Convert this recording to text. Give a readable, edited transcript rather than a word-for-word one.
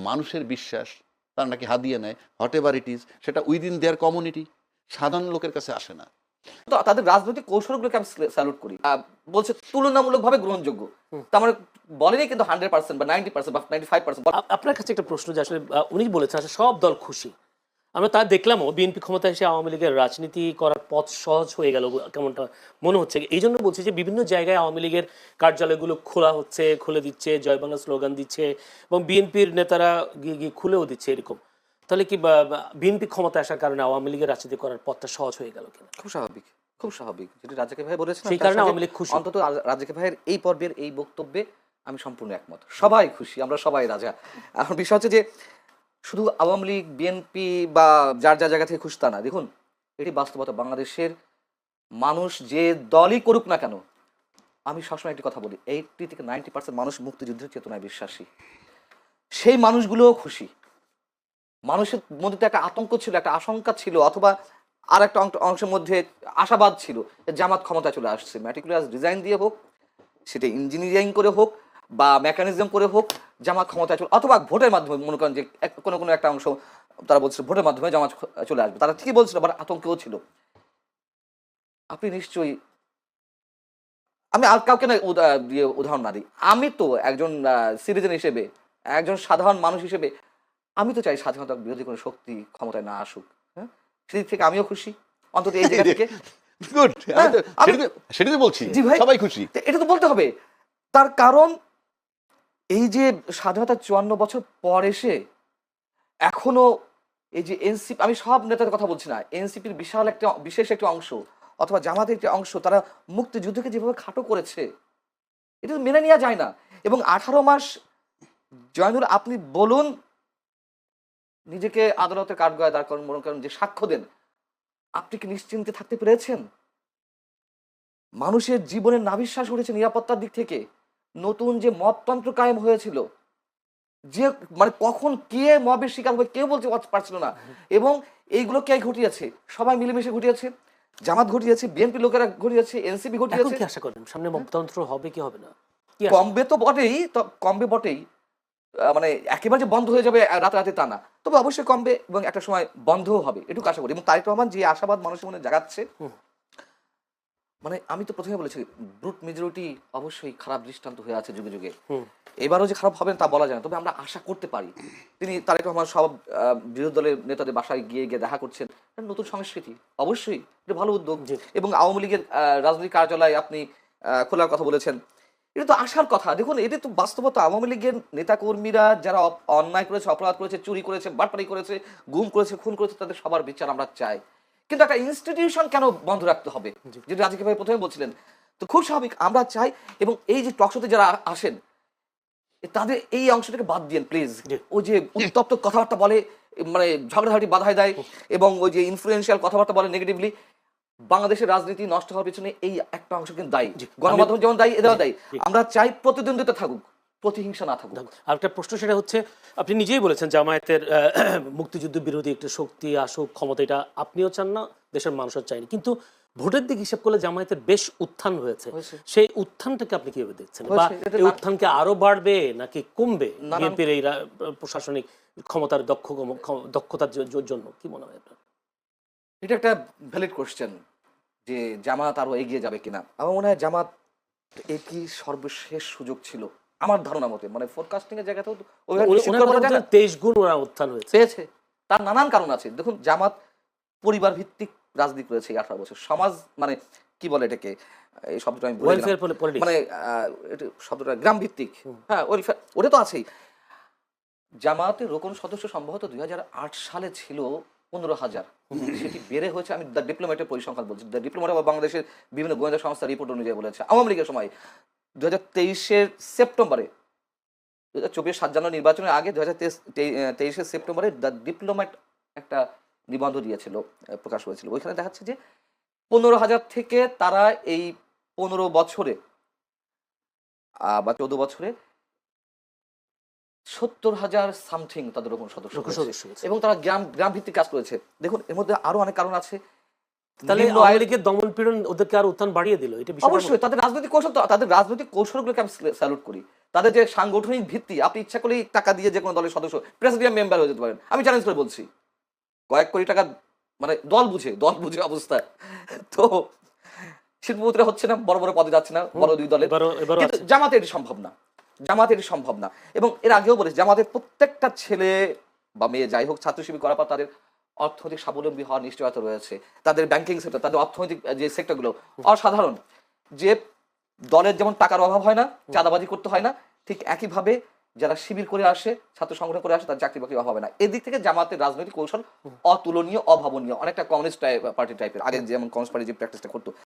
মানুষের বিশ্বাস, তারা নাকি হাদিয়ে নেয়, হোয়াট এভার ইট ইজ, সেটা উইদিন দেয়ার কমিউনিটি, সাধারণ লোকের কাছে আসে না। তো তাদের রাজনৈতিক কৌশলগুলোকে আমি স্যালুট করি। বলছে তুলনামূলকভাবে গ্রহণযোগ্য, তার মানে বলেনি কিন্তু 100% বা 90% বা 95%। আপনার কাছে একটা প্রশ্ন, যে আসলে উনি বলেছেন আসলে সব দল খুশি, আমরা তা দেখলামও বিএনপি ক্ষমতায় এসে আওয়ামী লীগের রাজনীতি করার পথ সহজ হয়ে গেল কেমনটা মনে হচ্ছে। এই জন্য বলছি যে বিভিন্ন জায়গায় আওয়ামী লীগের কার্যালয়গুলো খোলা হচ্ছে, খুলে দিচ্ছে, জয় বাংলা স্লোগান দিচ্ছে, এবং বিএনপির নেতারা গিয়ে গিয়ে খুলেও দিচ্ছে এরকম। তাহলে কি বিএনপি ক্ষমতায় আসার কারণে আওয়ামী লীগের রাজনীতি করার পথটা সহজ হয়ে গেল কিনা? খুব স্বাভাবিক, খুব স্বাভাবিক। যেটি রাজাকে ভাই বলেছেন, সেই কারণে আওয়ামী লীগ খুশি। অন্তত রাজাকে ভাইয়ের এই পর্বের এই বক্তব্যে আমি সম্পূর্ণ একমত। সবাই খুশি, আমরা সবাই রাজা। এখন বিষয় হচ্ছে যে শুধু আওয়ামী লীগ, বিএনপি বা যার যার জায়গা থেকে খুশি তা না। দেখুন, এটি বাস্তবতা। বাংলাদেশের মানুষ যে দলই করুক না কেন, আমি সবসময় একটি কথা বলি, 80 থেকে 90% মানুষ মুক্তিযুদ্ধের চেতনায় বিশ্বাসী। সেই মানুষগুলোও খুশি। মানুষের মধ্যে তো একটা আতঙ্ক ছিল, একটা আশঙ্কা ছিল, অথবা আর একটা অংশের মধ্যে আশাবাদ ছিল জামাত ক্ষমতায় চলে আসছে। ম্যাটিকুলাস ডিজাইন দিয়ে হোক, সেটা ইঞ্জিনিয়ারিং করে হোক বা মেকানিজম করে হোক, জামাত ক্ষমতায় চলে, অথবা ভোটের মাধ্যমে, মনে করেন যে কোনো কোনো একটা অংশ তারা বলছিল ভোটের মাধ্যমে জামাত চলে আসবে, তারা ঠিকই বলছিল, আবার আতঙ্কেও ছিল। আপনি নিশ্চয়ই, আমি আর কাউকে না দিয়ে উদাহরণ না দিই, আমি তো একজন সিটিজেন হিসেবে, একজন সাধারণ মানুষ হিসেবে আমি তো চাই স্বাধীনতার বিরোধী কোনো শক্তি ক্ষমতায় না আসুক। হ্যাঁ, সেদিক থেকে আমিও খুশি, অন্তত এই জায়গা থেকে। গুড, সেটাই তো বলছি, জি ভাই, সবাই খুশি। এটা তো বলতে হবে। তার কারণ এই যে স্বাধীনতার 54 বছর পর এসে এখনো এই যে এনসিপি, আমি সব নেতাদের কথা বলছি না, এনসিপির বিশাল একটা বিশেষ একটা অংশ অথবা জামাতের একটা অংশ, তারা মুক্তিযুদ্ধকে যেভাবে খাটো করেছে, এটা তো মেনে নেওয়া যায় না। এবং 18 মাস, জয়নুল আপনি বলুন, নিজেকে আদালতের কাঠগড়ায় দাঁড় করেন, মনে করেন যে সাক্ষ্য দেন, আপনি কি নিশ্চিন্তে থাকতে পেরেছেন? মানুষের জীবনের নাভিশ্বাস উঠেছে নিরাপত্তার দিক থেকে। নতুন যে মবতন্ত্র কায়েম হয়েছিল, যে মানে কখন কে মবের শিকার হবে কেউ বলতে পারছিল না, এবং এইগুলো কে ঘটিয়েছে? সবাই মিলেমিশে ঘটিয়েছে। জামাত ঘটিয়েছে, বিএনপি লোকেরা ঘটিয়েছে, এনসিপি এখন ঘটিয়েছে। কি আশা করেন সামনে মতন্ত্র হবে কি হবে না? কমবে তো বটেই, কমবে বটেই, মানে একেবারে যে বন্ধ হয়ে যাবে রাতে তা না, তবে অবশ্যই কমবে এবং একটা সময় বন্ধও হবে, এটুকু আশা করি। এবং তারেক রহমান যে আশাবাদ মানুষের মনে জাগাচ্ছে, মানে আমি তো প্রথমে বলেছি, ব্রুট মেজরিটি অবশ্যই খারাপ দৃষ্টান্ত হয়ে আছে যুগে যুগে। এবারও যে খারাপ হবে তা বলা যায় না, তবে আমরা আশা করতে পারি। তিনি তারেক রহমান সব বিরোধী দলের নেতাদের বাসায় গিয়ে গিয়ে দেখা করছেন, নতুন সংস্কৃতি, অবশ্যই এটা ভালো উদ্যোগ। এবং আওয়ামী লীগের রাজনৈতিক কার্যালয় আপনি খোলার কথা বলেছেন, এটা তো আসার কথা। দেখুন, এটা তো বাস্তবতা। আওয়ামী লীগের নেতাকর্মীরা যারা অন্যায় করেছে, অপরাধ করেছে, চুরি করেছে, বাটপারি করেছে, গুম করেছে, খুন করেছে, তাদের সবার বিচার আমরা চাই। কিন্তু একটা ইনস্টিটিউশন কেন বন্ধ রাখতে হবে, যেটা রাজীব ভাই প্রথমে বলছিলেন, তো খুব স্বাভাবিক আমরা চাই। এবং এই যে টকশোতে যারা আসেন, তাদের এই অংশটাকে বাদ দিয়েন প্লিজ। ওই যে উত্তপ্ত কথাবার্তা বলে, মানে ঝগড়াঝাটি বাধায় দেয়, এবং ওই যে ইনফ্লুয়েন্সিয়াল কথাবার্তা বলে নেগেটিভলি, বাংলাদেশের রাজনীতি নষ্ট হওয়ার পিছনে এই একটা অংশ কিন্তু দায়ী। গণমাধ্যম যেমন দায়ী, এটাও দায়ী। আমরা চাই প্রতিদ্বন্দ্বিতা থাকুক, প্রতিহিংসা না থাকুক। আর একটা প্রশ্ন, সেটা হচ্ছে, আপনি নিজেই বলেছেন জামায়াতের মুক্তিযুদ্ধ বিরোধী একটা শক্তি আসুক ক্ষমতা, এটা আপনিও চান না, দেশের মানুষও চায়নি, কিন্তু ভোটের দিক হিসাব করলে জামায়াতের বেশ উত্থান হয়েছে। সেই উত্থানটাকে আপনি কিভাবে দেখছেন, বা এই উত্থানকে আরো বাড়বে নাকি কমবে বিএনপির এই প্রশাসনিক ক্ষমতার দক্ষতার জন্য, কি মনে হয় আপনার? এটা একটা ভ্যালিড কোশ্চেন, যে জামাত আরো এগিয়ে যাবে কিনা। আমার মনে হয় জামাত এটি সর্বশেষ সুযোগ ছিল আমার ধারণা মতে, মানে ফোরকাস্টিং এর জায়গাতেও 23 গুণ ওরা উত্থান হয়েছে, পেয়েছে। তার নানান কারণ আছে। দেখুন, জামাত পরিবার ভিত্তিক রাজনীতি করেছে 18 বছর। সমাজ মানে কি বলে এটাকে, এই শব্দটা আমি ভুলে গেলাম, মানে এটা শব্দটা গ্রাম ভিত্তিক, হ্যাঁ, ওটা তো আছেই। জামাতের রোকন সদস্য সম্ভবত 2008 সালে ছিল 15,000, সেটি বেড়ে হয়েছে, আমি দ্য ডিপ্লোম্যাটের পরিসংখ্যান বলছি, দ্য ডিপ্লোম্যাট বা বাংলাদেশের বিভিন্ন গোয়েন্দা সংস্থার রিপোর্ট অনুযায়ী বলেছে, আওয়ামী লীগের সময় 2023-এর সেপ্টেম্বরে, 2024 7 জানুয়ারি নির্বাচনের আগে 2023-এর সেপ্টেম্বরে দ্য ডিপ্লোম্যাট একটা নিবন্ধ দিয়েছিল, প্রকাশ হয়েছিল। ওইখানে দেখাচ্ছে যে 15,000 থেকে তারা এই 15 বছরে বা 14 বছরে 70,000 সামথিং তাদের রকম সদস্য, এবং তারা গ্রাম ভিত্তিক কাজ করেছে। দেখুন, এর মধ্যে আরো অনেক কারণ আছে। তাহলে আওয়ামী লীগের দমন পীড়ন ওদেরকে আর উত্থান বাড়িয়ে দিল, এটা অবশ্যই তাদের রাজনৈতিক কৌশল, তাদের রাজনৈতিক কৌশলগুলোকে আমি স্যালুট করি। তাদের যে সাংগঠনিক ভিত্তি, আপনি ইচ্ছা করলেই টাকা দিয়ে যে কোনো দলের সদস্য প্রেসিডিয়াম মেম্বার হয়ে যেতে পারেন। আমি চ্যালেঞ্জ করে বলছি, কয়েক কোটি টাকা, মানে দল বুঝে অবস্থা। তো শিল্পপতিরা হচ্ছে না, বড় বড় পদে যাচ্ছে না বড় দুই দলের, এবারও কিন্তু আছে। জামাতে এটি সম্ভব না, জামাতে এটি সম্ভব না। এবং এর আগেও বলেছি, জামাতের প্রত্যেকটা ছেলে বা মেয়ে যাই হোক ছাত্র শিবির করার পর তাদের অর্থনৈতিক স্বাবলম্বী হওয়ার নিশ্চয়তা রয়েছে, তাদের ব্যাংকিং সেক্টর, তাদের অর্থনৈতিক যে সেক্টরগুলো অসাধারণ। যে দলের যেমন টাকার অভাব হয় না, চাঁদাবাজি করতে হয় না, ঠিক একইভাবে যারা শিবির করে আসে, ছাত্র সংগঠন করে আসে, তার চাকরি বাকরি অভাব হয় না। এদিক থেকে জামাতের রাজনৈতিক কৌশল অতুলনীয়, অভাবনীয়, অনেকটা কমিউনিস্ট পার্টি টাইপের, আগে যেমন কমিউনিস্ট পার্টি যে প্র্যাকটিসটা করতো।